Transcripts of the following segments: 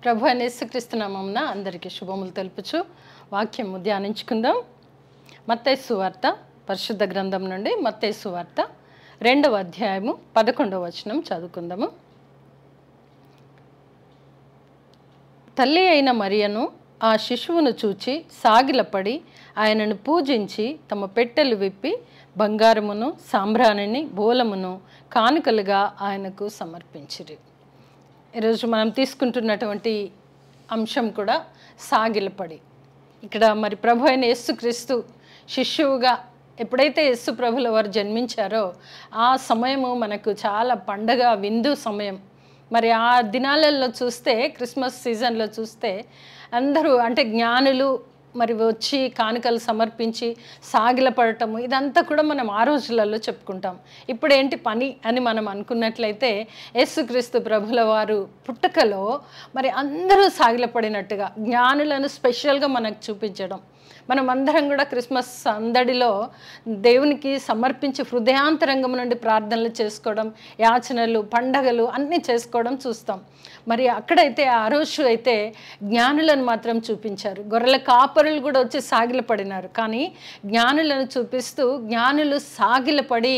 ప్రభు అయిన యేసుక్రీస్తు నామమున అందరికీ శుభములు తెలుపుచు వాక్యము ధ్యానించుకుందాం. మత్తయి సువార్త పరిశుద్ధ గ్రంథం నుండి మత్తయి సువార్త 2వ అధ్యాయము 11వ వచనం చదువుకుందాము. తల్లి అయిన మరియను ఆ శిశువును చూచి సాగిలపడి ఆయనను పూజించి తమ పెట్టెలు విప్పి బంగారమును సాంబ్రాణిని బోలమును కానుకలుగా ఆయనకు సమర్పించిరి. ఈరోజు మనం తీసుకుంటున్నటువంటి అంశం కూడా సాగిలపడి. ఇక్కడ మరి ప్రభు అయిన యేసుక్రీస్తు శిశువుగా ఎప్పుడైతే యేసు ప్రభుల వారు జన్మించారో ఆ సమయము మనకు చాలా పండగ విందు సమయం. మరి ఆ దినాలలో చూస్తే క్రిస్మస్ సీజన్లో చూస్తే అందరూ అంటే జ్ఞానులు మరి వచ్చి కానుకలు సమర్పించి సాగిలపడటము ఇదంతా కూడా మనం ఆ రోజులలో చెప్పుకుంటాం. ఇప్పుడు ఏంటి పని అని మనం అనుకున్నట్లయితే యేసుక్రీస్తు ప్రభుల వారు పుట్టుకలో మరి అందరూ సాగిలపడినట్టుగా జ్ఞానులను స్పెషల్గా మనకు చూపించడం, మనం అందరం కూడా క్రిస్మస్ సందడిలో దేవునికి సమర్పించి హృదయాంతరంగం నుండి ప్రార్థనలు చేసుకోవడం, యాచనలు, పండగలు అన్నీ చేసుకోవడం చూస్తాం. మరి అక్కడైతే ఆ రోజు అయితే జ్ఞానులను మాత్రం చూపించారు. గొర్రెల కాపరులు కూడా వచ్చి సాగిలపడినారు. కానీ జ్ఞానులను చూపిస్తూ జ్ఞానులు సాగిలపడి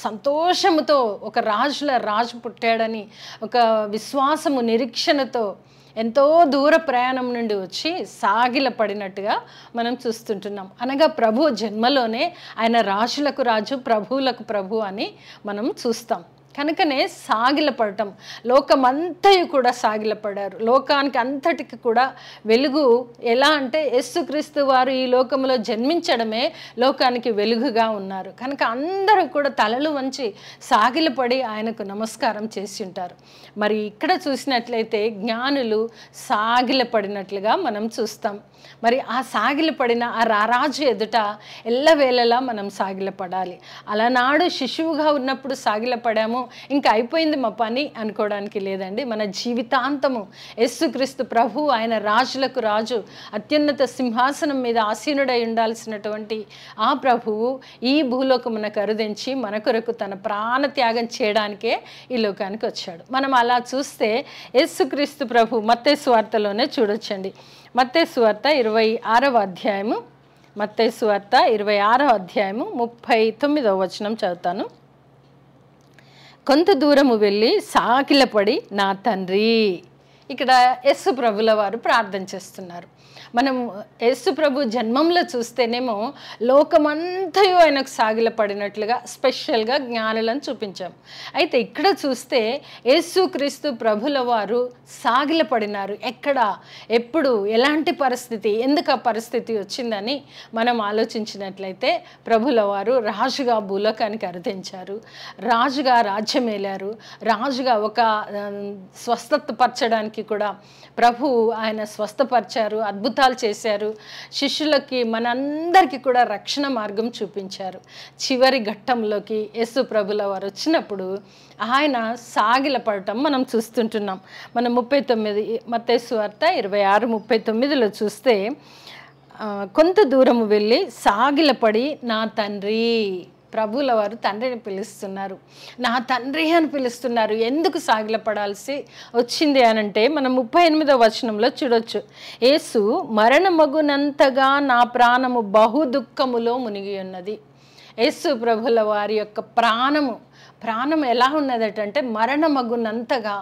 సంతోషముతో ఒక రాజు పుట్టాడని ఒక విశ్వాసము నిరీక్షణతో ఎంతో దూర ప్రయాణం నుండి వచ్చి సాగిలపడినట్టుగా మనం చూస్తుంటున్నాం. అనగా ప్రభు జన్మలోనే ఆయన రాజులకు రాజు, ప్రభువులకు ప్రభు అని మనం చూస్తాం. కనుకనే సాగిలపడటం, లోకమంతయు కూడా సాగిలపడారు. లోకానికి అంతటికి కూడా వెలుగు ఎలా అంటే యేసుక్రీస్తు వారు ఈ లోకంలో జన్మించడమే లోకానికి వెలుగుగా ఉన్నారు. కనుక అందరూ కూడా తలలు వంచి సాగిలపడి ఆయనకు నమస్కారం చేసి ఉంటారు. మరి ఇక్కడ చూసినట్లయితే జ్ఞానులు సాగిలపడినట్లుగా మనం చూస్తాం. మరి ఆ సాగిలపడిన ఆ రారాజు ఎదుట ఎల్లవేళలా మనం సాగిలపడాలి. అలనాడు శిశువుగా ఉన్నప్పుడు సాగిలపడాము, ఇంకా అయిపోయింది మా పని అనుకోవడానికి లేదండి. మన జీవితాంతము యేసుక్రీస్తు ప్రభు ఆయన రాజులకు రాజు, అత్యున్నత సింహాసనం మీద ఆసీనుడై ఉండాల్సినటువంటి ఆ ప్రభువు ఈ భూలోకమునకు అరుదించి మన కొరకు తన ప్రాణ త్యాగం చేయడానికే ఈ లోకానికి వచ్చాడు. మనం అలా చూస్తే యేసుక్రీస్తు ప్రభు మత్తయి సువార్తలోనే చూడొచ్చండి. మత్తయి సువార్త 26వ అధ్యాయము, మత్తయి సువార్త 26వ అధ్యాయము 39వ వచనం చదువుతాను. కొంత దూరము వెళ్ళి సాగిలపడి నా తండ్రి. ఇక్కడ యేసు ప్రభుల వారు ప్రార్థన చేస్తున్నారు. మనం యేసు ప్రభు జన్మంలో చూస్తేనేమో లోకమంతయు ఆయనకు సాగిలపడినట్లుగా స్పెషల్గా జ్ఞానులను చూపించాం. అయితే ఇక్కడ చూస్తే యేసుక్రీస్తు ప్రభుల వారు సాగిలపడినారు. ఎక్కడ, ఎప్పుడు, ఎలాంటి పరిస్థితి, ఎందుకు ఆ పరిస్థితి వచ్చిందని మనం ఆలోచించినట్లయితే ప్రభుల వారు రాజుగా భూలోకానికి అరుదించారు, రాజుగా రాజ్యమేలారు, రాజుగా ఒక స్వస్థతపరచడానికి కూడా ప్రభు ఆయన స్వస్థపరిచారు, అద్భుతాలు చేశారు, శిష్యులకి మనందరికీ కూడా రక్షణ మార్గం చూపించారు. చివరి ఘట్టంలోకి యేసు ప్రభుల వారు వచ్చినప్పుడు ఆయన సాగిలపడటం మనం చూస్తుంటున్నాం. మనం 39 మత్తయి సువార్త 26:39లో చూస్తే కొంత దూరము వెళ్ళి సాగిలపడి నా తండ్రి. ప్రభువుల వారు తండ్రిని పిలుస్తున్నారు, నా తండ్రి అని పిలుస్తున్నారు. ఎందుకు సాగిలపడాల్సి వచ్చింది అనంటే మనం 38వ వచనంలో చూడొచ్చు. యేసు మరణమగునంతగా నా ప్రాణము బహు దుఃఖములో మునిగి ఉన్నది. యేసు ప్రభుల వారి యొక్క ప్రాణం ఎలా ఉన్నదటంటే మరణమగునంతగా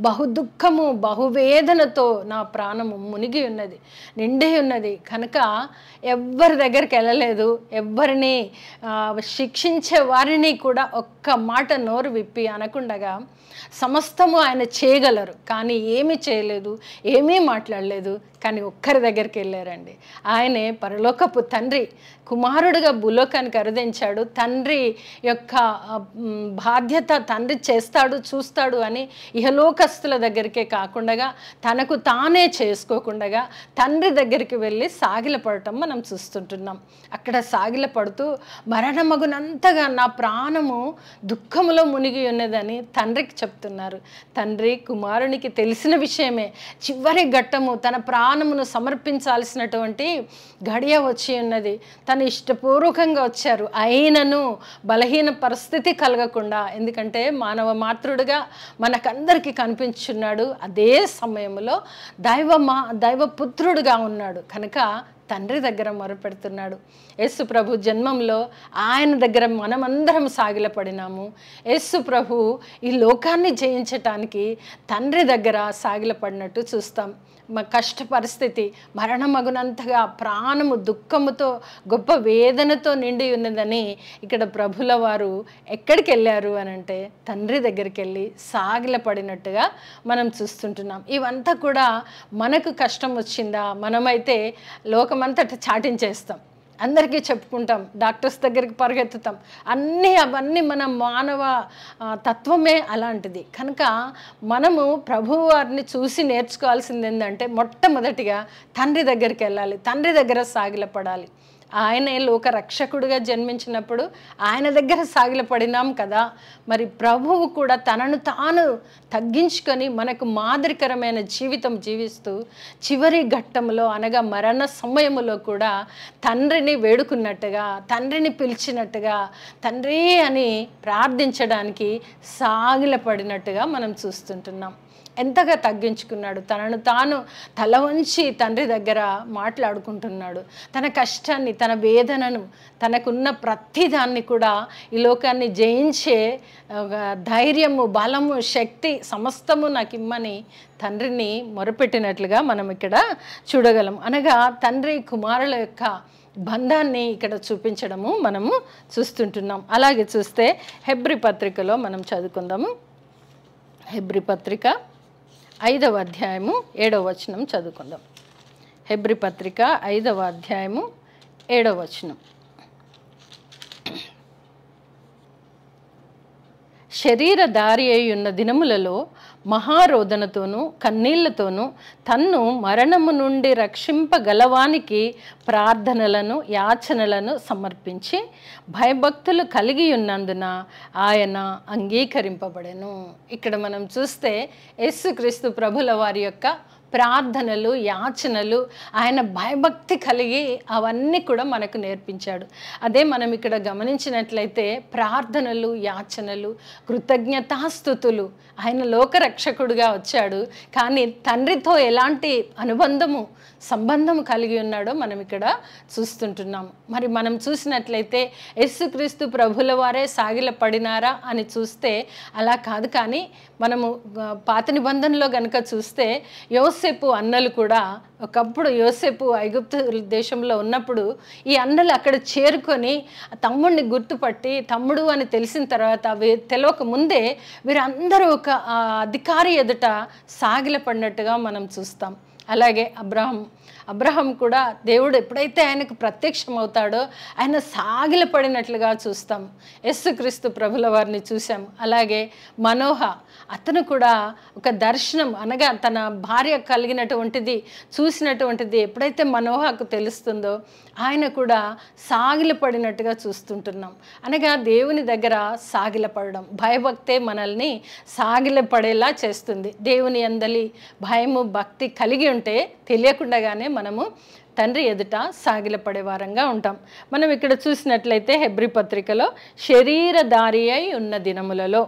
బహు దుఃఖము బహువేదనతో నా ప్రాణము మునిగి ఉన్నది, నిండి ఉన్నది. కనుక ఎవ్వరి దగ్గరికి వెళ్ళలేదు, ఎవ్వరిని శిక్షించే వారిని కూడా ఒక్క మాట నోరు విప్పి అనకుండగా సమస్తము ఆయన చేయగలరు, కానీ ఏమీ చేయలేదు, ఏమీ మాట్లాడలేదు. కానీ ఒక్కరి దగ్గరికి వెళ్ళారండి. ఆయనే పరలోకపు తండ్రి, కుమారుడుగా భూలోకానికి అరుదించాడు. తండ్రి యొక్క బాధ్యత తండ్రి చేస్తాడు, చూస్తాడు అని ఇహలోకస్తుల దగ్గరికే కాకుండా తనకు తానే చేసుకోకుండా తండ్రి దగ్గరికి వెళ్ళి సాగిలపడటం మనం చూస్తుంటున్నాం. అక్కడ సాగిలపడుతూ మరణమగునంతగా నా ప్రాణము దుఃఖములో మునిగి ఉన్నదని తండ్రికి చెప్తున్నారు. తండ్రి కుమారునికి తెలిసిన విషయమే. చివరి ఘట్టము తన ప్రాణమును సమర్పించాల్సినటువంటి గడియ వచ్చి ఉన్నది. తను ఇష్టపూర్వకంగా వచ్చారు, అయినను బలహీన పరిస్థితి కలగకుండా ఎందుకంటే మానవ మాతృడుగా మనకందరికీ కనిపించున్నాడు. అదే సమయంలో దైవపుత్రుడుగా ఉన్నాడు కనుక తండ్రి దగ్గర మొరపెడుతున్నాడు. యేసు ప్రభు జన్మంలో ఆయన దగ్గర మనమందరం సాగిలపడినాము. యేసు ప్రభు ఈ లోకాన్ని జయించటానికి తండ్రి దగ్గర సాగిలపడినట్టు చూస్తాం. మా కష్ట పరిస్థితి మరణమగునంతగా ప్రాణము దుఃఖముతో గొప్ప వేదనతో నిండి ఉన్నదని ఇక్కడ ప్రభుల వారు ఎక్కడికి వెళ్ళారు అని అంటే తండ్రి దగ్గరికి వెళ్ళి సాగిలపడినట్టుగా మనం చూస్తుంటున్నాం. ఇవంతా కూడా మనకు కష్టం వచ్చిందా మనమైతే లోకమంతట చాటించేస్తాం, అందరికీ చెప్పుకుంటాం, డాక్టర్స్ దగ్గరికి పరిగెత్తుతాం, అవన్నీ మన మానవ తత్వమే అలాంటిది. కనుక మనము ప్రభువు వారిని చూసి నేర్చుకోవాల్సింది ఏంటంటే మొట్టమొదటిగా తండ్రి దగ్గరికి వెళ్ళాలి, తండ్రి దగ్గర సాగిలపడాలి. ఆయనే లోక రక్షకుడిగా జన్మించినప్పుడు ఆయన దగ్గర సాగిలపడినాం కదా, మరి ప్రభువు కూడా తనను తాను తగ్గించుకొని మనకు మాదిరికరమైన జీవితం జీవిస్తూ చివరి ఘట్టంలో అనగా మరణ సమయములో కూడా తండ్రిని వేడుకున్నట్టుగా, తండ్రిని పిలిచినట్టుగా, తండ్రి అని ప్రార్థించడానికి సాగిలపడినట్టుగా మనం చూస్తుంటున్నాం. ఎంతగా తగ్గించుకున్నాడు, తనను తాను తల వంచి తండ్రి దగ్గర మాట్లాడుకుంటున్నాడు. తన కష్టాన్ని, తన వేదనను, తనకున్న ప్రతిదాన్ని కూడా ఈ లోకాన్ని జయించే ధైర్యము, బలము, శక్తి సమస్తము నాకు ఇమ్మని తండ్రిని మొరపెట్టినట్లుగా మనం ఇక్కడ చూడగలం. అనగా తండ్రి కుమారుల యొక్క బంధాన్ని ఇక్కడ చూపించడము మనము చూస్తుంటున్నాం. అలాగే చూస్తే హెబ్రీ పత్రికలో మనం చదువుకుందాము. హెబ్రీ పత్రిక 5వ అధ్యాయము 7వ వచనం చదువుకుందాం. హెబ్రీ పత్రిక 5వ అధ్యాయము 7వ వచనం. శరీరధారి అయి ఉన్న దినములలో మహారోదనతోనూ కన్నీళ్లతోనూ తన్ను మరణము నుండి రక్షింపగలవానికి ప్రార్థనలను యాచనలను సమర్పించి భయభక్తులు కలిగి ఉన్నందున ఆయన అంగీకరింపబడెను. ఇక్కడ మనం చూస్తే యేసుక్రీస్తు ప్రభుల వారి యొక్క ప్రార్థనలు, యాచనలు, ఆయన భయభక్తి కలిగి అవన్నీ కూడా మనకు నేర్పించాడు. అదే మనం ఇక్కడ గమనించినట్లయితే ప్రార్థనలు, యాచనలు, కృతజ్ఞతాస్తుతులు. ఆయన లోకరక్షకుడుగా వచ్చాడు, కానీ తండ్రితో ఎలాంటి సంబంధము కలిగి ఉన్నాడో మనం ఇక్కడ చూస్తుంటున్నాము. మరి మనం చూసినట్లయితే యేసుక్రీస్తు ప్రభుల వారే సాగిలపడినారా అని చూస్తే అలా కాదు. కానీ మనము పాత నిబంధనలో గనుక చూస్తే యోసేపు అన్నలు కూడా ఒకప్పుడు యోసేపు ఐగుప్తు దేశంలో ఉన్నప్పుడు ఈ అన్నలు అక్కడ చేరుకొని తమ్ముడిని గుర్తుపట్టి తమ్ముడు అని తెలిసిన తర్వాత తెలియక ముందే వీరందరూ ఒక అధికారి ఎదుట సాగిలపడినట్టుగా మనం చూస్తాం. అలాగే అబ్రహాం కూడా దేవుడు ఎప్పుడైతే ఆయనకు ప్రత్యక్షం అవుతాడో ఆయన సాగిలపడినట్లుగా చూస్తాం. యేసుక్రీస్తు ప్రభుల వారిని చూసాం. అలాగే మనోహ, అతను కూడా ఒక దర్శనం అనగా తన భార్య కలిగినటువంటిది చూసినటువంటిది ఎప్పుడైతే మనోహకు తెలుస్తుందో ఆయన కూడా సాగిలపడినట్టుగా చూస్తుంటున్నాం. అనగా దేవుని దగ్గర సాగిలపడడం, భయభక్తే మనల్ని సాగిలపడేలా చేస్తుంది. దేవుని యందలి భయము, భక్తి కలిగి ఉంటే తెలియకుండానే మనము తండ్రి ఎదుట సాగిలపడే వారంగా ఉంటాం. మనం ఇక్కడ చూసినట్లయితే హెబ్రీ పత్రికలో శరీరధారి అయి ఉన్న దినములలో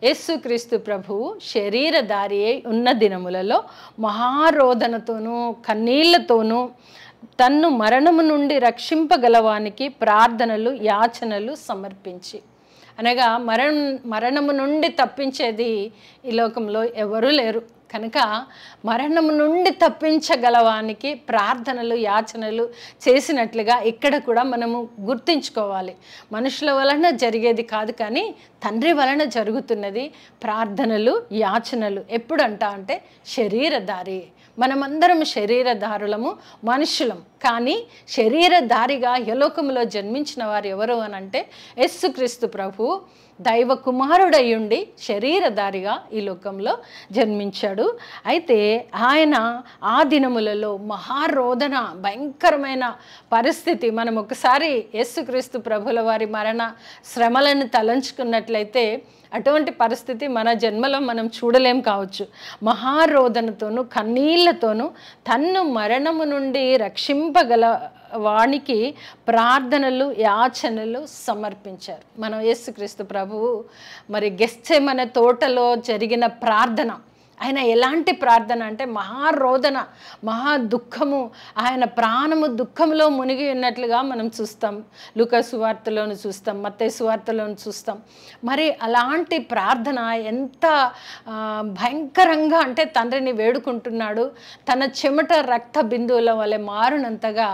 యేసుక్రీస్తు ప్రభువు శరీరధారి అయి ఉన్న దినములలో మహారోదనతోనూ కన్నీళ్లతోనూ తన్ను మరణము నుండి రక్షింపగలవానికి ప్రార్థనలు యాచనలు సమర్పించి, అనగా మరణము నుండి తప్పించేది ఈ లోకంలో ఎవరూ లేరు కనుక మరణము నుండి తప్పించగలవానికి ప్రార్థనలు యాచనలు చేసినట్లుగా ఇక్కడ కూడా మనము గుర్తించుకోవాలి. మనుషుల వలన జరిగేది కాదు, కానీ తండ్రి వలన జరుగుతున్నది ప్రార్థనలు యాచనలు. ఎప్పుడంట అంటే శరీరధారి. మనమందరం శరీరధారులము, మనుషులం. కానీ శరీరధారిగా యలోకములో జన్మించిన వారు ఎవరు అని అంటే యేసుక్రీస్తు ప్రభు దైవ కుమారుడయ్యుండి శరీరధారిగా ఈ లోకంలో జన్మించాడు. అయితే ఆయన ఆ దినములలో మహారోదన, భయంకరమైన పరిస్థితి. మనం ఒకసారి యేసుక్రీస్తు ప్రభుల వారి మరణ శ్రమలను తలంచుకున్నట్లయితే అటువంటి పరిస్థితి మన జన్మలో మనం చూడలేం కావచ్చు. మహారోదనతోనూ కన్నీళ్లతోనూ తన్ను మరణము నుండి రక్షింపగల వానికి ప్రార్థనలు యాచనలు సమర్పించారు. మనం యేసుక్రీస్తు ప్రభువు మరి గెత్సేమనే తోటలో జరిగిన ప్రార్థన, ఆయన ఎలాంటి ప్రార్థన అంటే మహారోదన, మహా దుఃఖము, ఆయన ప్రాణము దుఃఖంలో మునిగి ఉన్నట్లుగా మనం చూస్తాం. లూకా సువార్తలోను చూస్తాం, మత్తయి సువార్తలోను చూస్తాం. మరి అలాంటి ప్రార్థన ఎంత భయంకరంగా అంటే తండ్రిని వేడుకుంటున్నాడు. తన చెమట రక్త బిందువుల వలె మారునంతగా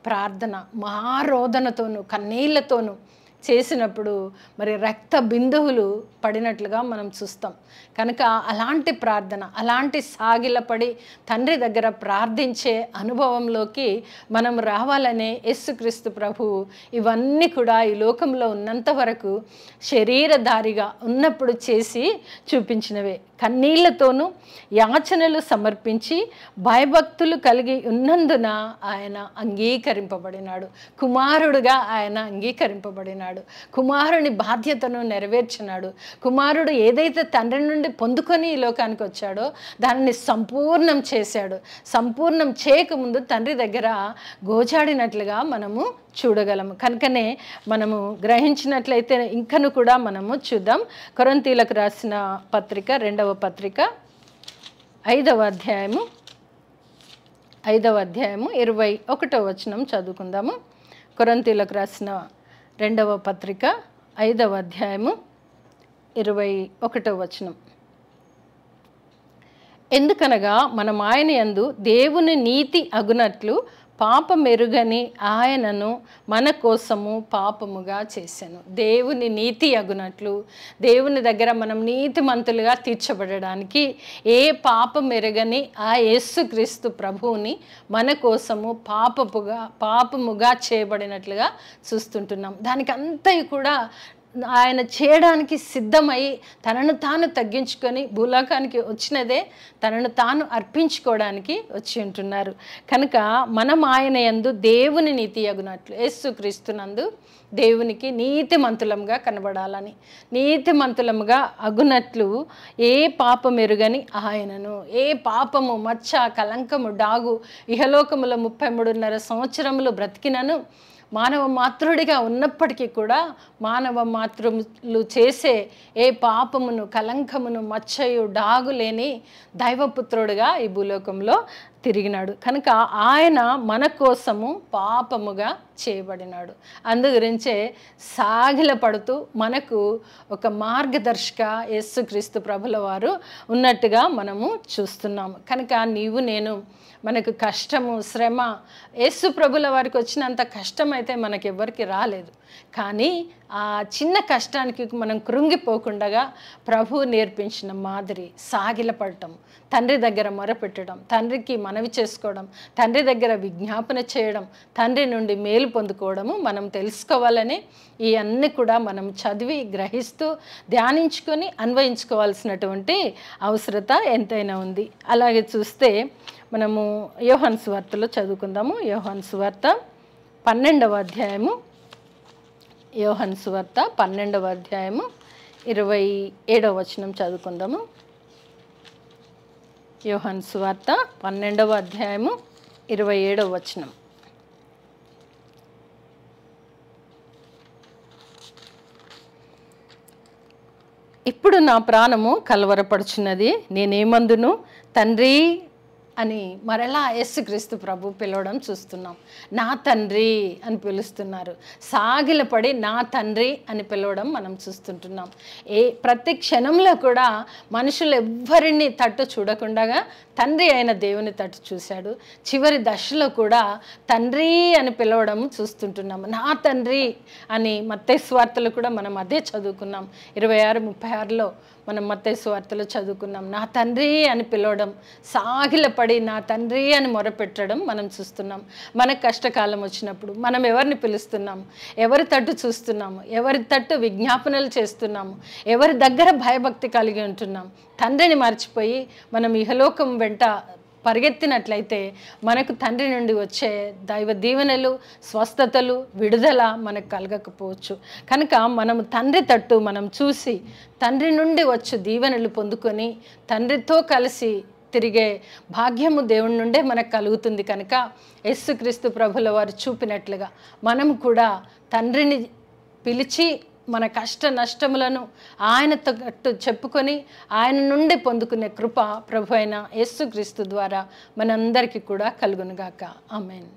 ప్రార్థన మహారోదనతోనూ కన్నీళ్లతోనూ చేసినప్పుడు మరి రక్త బిందువులు పడినట్లుగా మనం చూస్తాం. కనుక అలాంటి ప్రార్థన, అలాంటి సాగిలపడి తండ్రి దగ్గర ప్రార్థించే అనుభవంలోకి మనం రావాలనే యేసుక్రీస్తు ప్రభువు ఇవన్నీ కూడా ఈ లోకంలో ఉన్నంత వరకు శరీరధారిగా ఉన్నప్పుడు చేసి చూపించినవే. కన్నీళ్లతోనూ యాచనలు సమర్పించి భయభక్తులు కలిగి ఉన్నందున ఆయన అంగీకరింపబడినాడు. కుమారుడుగా ఆయన అంగీకరింపబడినాడు. కుమారుని బాధ్యతను నెరవేర్చినాడు. కుమారుడు ఏదైతే తండ్రి నుండి పొందుకొని ఈ లోకానికి వచ్చాడో దానిని సంపూర్ణం చేశాడు. సంపూర్ణం చేయకముందు తండ్రి దగ్గర గోజాడినట్లుగా మనము చూడగలము. కనుకనే మనము గ్రహించినట్లయితే ఇంకను కూడా మనము చూద్దాం. కొరింథీయులకు రాసిన పత్రిక 2వ పత్రిక 5వ అధ్యాయము 21వ వచనం చదువుకుందాము. కొరింథీయులకు రాసిన 2వ పత్రిక 5వ అధ్యాయము 21వ వచనం. ఎందుకనగా మనం ఆయన యందు దేవుని నీతి అగునట్లు పాపమెరుగని ఆయనను మన కోసము పాపముగా చేశాను. దేవుని నీతి అగునట్లు, దేవుని దగ్గర మనం నీతిమంతులుగా తీర్చబడడానికి ఏ పాపం ఎరగని ఆ యేసుక్రీస్తు ప్రభువుని మన కోసము పాపముగా చేయబడినట్లుగా చూస్తుంటున్నాం. దానికి అంతయు కూడా ఆయన చేయడానికి సిద్ధమై తనను తాను తగ్గించుకొని భూలోకానికి వచ్చినదే తనను తాను అర్పించుకోవడానికి వచ్చి ఉంటున్నారు. కనుక మనం ఆయన యందు దేవుని నీతి అగునట్లు, యేసుక్రీస్తునందు దేవునికి నీతిమంతులంగా కనబడాలని, నీతిమంతులముగా అగునట్లు ఏ పాపం ఎరుగని ఆయనను, ఏ పాపము మచ్చ కలంకము డాగు ఇహలోకములో 33.5 సంవత్సరములు బ్రతికినను మానవ మాతృడిగా ఉన్నప్పటికీ కూడా మానవ మాతృలు చేసే ఏ పాపమును కలంకమును మచ్చయు డాగు లేని దైవపుత్రుడుగా ఈ భూలోకంలో తిరిగినాడు. కనుక ఆయన మన కోసము పాపముగా చేయబడినాడు. అందు గురించే సాగిలపడుతూ మనకు ఒక మార్గదర్శక యేసుక్రీస్తు ప్రభుల వారు ఉన్నట్టుగా మనము చూస్తున్నాము. కనుక నీవు నేను మనకు కష్టము శ్రమ యేసు ప్రభుల వారికి వచ్చినంత కష్టం అయితే మనకెవ్వరికి రాలేదు. కానీ ఆ చిన్న కష్టానికి మనం కృంగిపోకుండా ప్రభువు నేర్పించిన మాదిరి సాగిలపడటం, తండ్రి దగ్గర మొరపెట్టడం, తండ్రికి మనవి చేసుకోవడం, తండ్రి దగ్గర విజ్ఞాపన చేయడం, తండ్రి నుండి మేలు పొందుకోవడము మనం తెలుసుకోవాలని ఈ అన్నీ కూడా మనం చదివి గ్రహిస్తూ ధ్యానించుకొని అన్వయించుకోవాల్సినటువంటి అవసరత ఎంతైనా ఉంది. అలాగే చూస్తే మనము యోహాను సువార్తలో చదువుకుందాము. యోహాను సువార్త 12వ అధ్యాయము, యోహాను సువార్త 12వ అధ్యాయము 27వ వచనం చదువుకుందాము. యోహాను సువార్త 12వ అధ్యాయము 27వ వచనం. ఇప్పుడు నా ప్రాణము కలవరపడుచున్నది, నేనేమందును తండ్రి అని మరలా యేసుక్రీస్తు ప్రభు పిలవడం చూస్తున్నాం. నా తండ్రి అని పిలుస్తున్నారు. సాగిలపడి నా తండ్రి అని పిలవడం మనం చూస్తుంటున్నాం. ప్రతి క్షణంలో కూడా మనుషులు ఎవ్వరిని తట్టు చూడకుండా తండ్రి అయిన దేవుని తట్టు చూశాడు. చివరి దశలో కూడా తండ్రి అని పిలవడం చూస్తుంటున్నాము. నా తండ్రి అని మత్తయి సువార్తలు కూడా మనం అదే చదువుకున్నాం. 26:36లో మనం మత్తయి సువార్తలో చదువుకున్నాం. నా తండ్రి అని పిలవడం, సాగిలపడి నా తండ్రి అని మొరపెట్టడం మనం చూస్తున్నాం. మనకు కష్టకాలం వచ్చినప్పుడు మనం ఎవరిని పిలుస్తున్నాము, ఎవరి తట్టు చూస్తున్నాము, ఎవరి తట్టు విజ్ఞాపనలు చేస్తున్నాము, ఎవరి దగ్గర భయభక్తి కలిగి ఉంటున్నాం. తండ్రిని మర్చిపోయి మనం ఇహలోకం వెంట పరిగెత్తినట్లయితే మనకు తండ్రి నుండి వచ్చే దైవ దీవెనలు, స్వస్థతలు, విడుదల మనకు కలగకపోవచ్చు. కనుక మనము తండ్రి తట్టు మనం చూసి తండ్రి నుండి వచ్చే దీవెనలు పొందుకొని తండ్రితో కలిసి తిరిగే భాగ్యము దేవుని నుండే మనకు కలుగుతుంది. కనుక యేసుక్రీస్తు ప్రభుల వారు చూపినట్లుగా మనం కూడా తండ్రిని పిలిచి మన కష్ట నష్టములను ఆయనతో చెప్పుకొని ఆయన నుండి పొందుకునే కృప ప్రభు అయిన యేసుక్రీస్తు ద్వారా మనందరికీ కూడా కలుగునుగాక. ఆమేన్.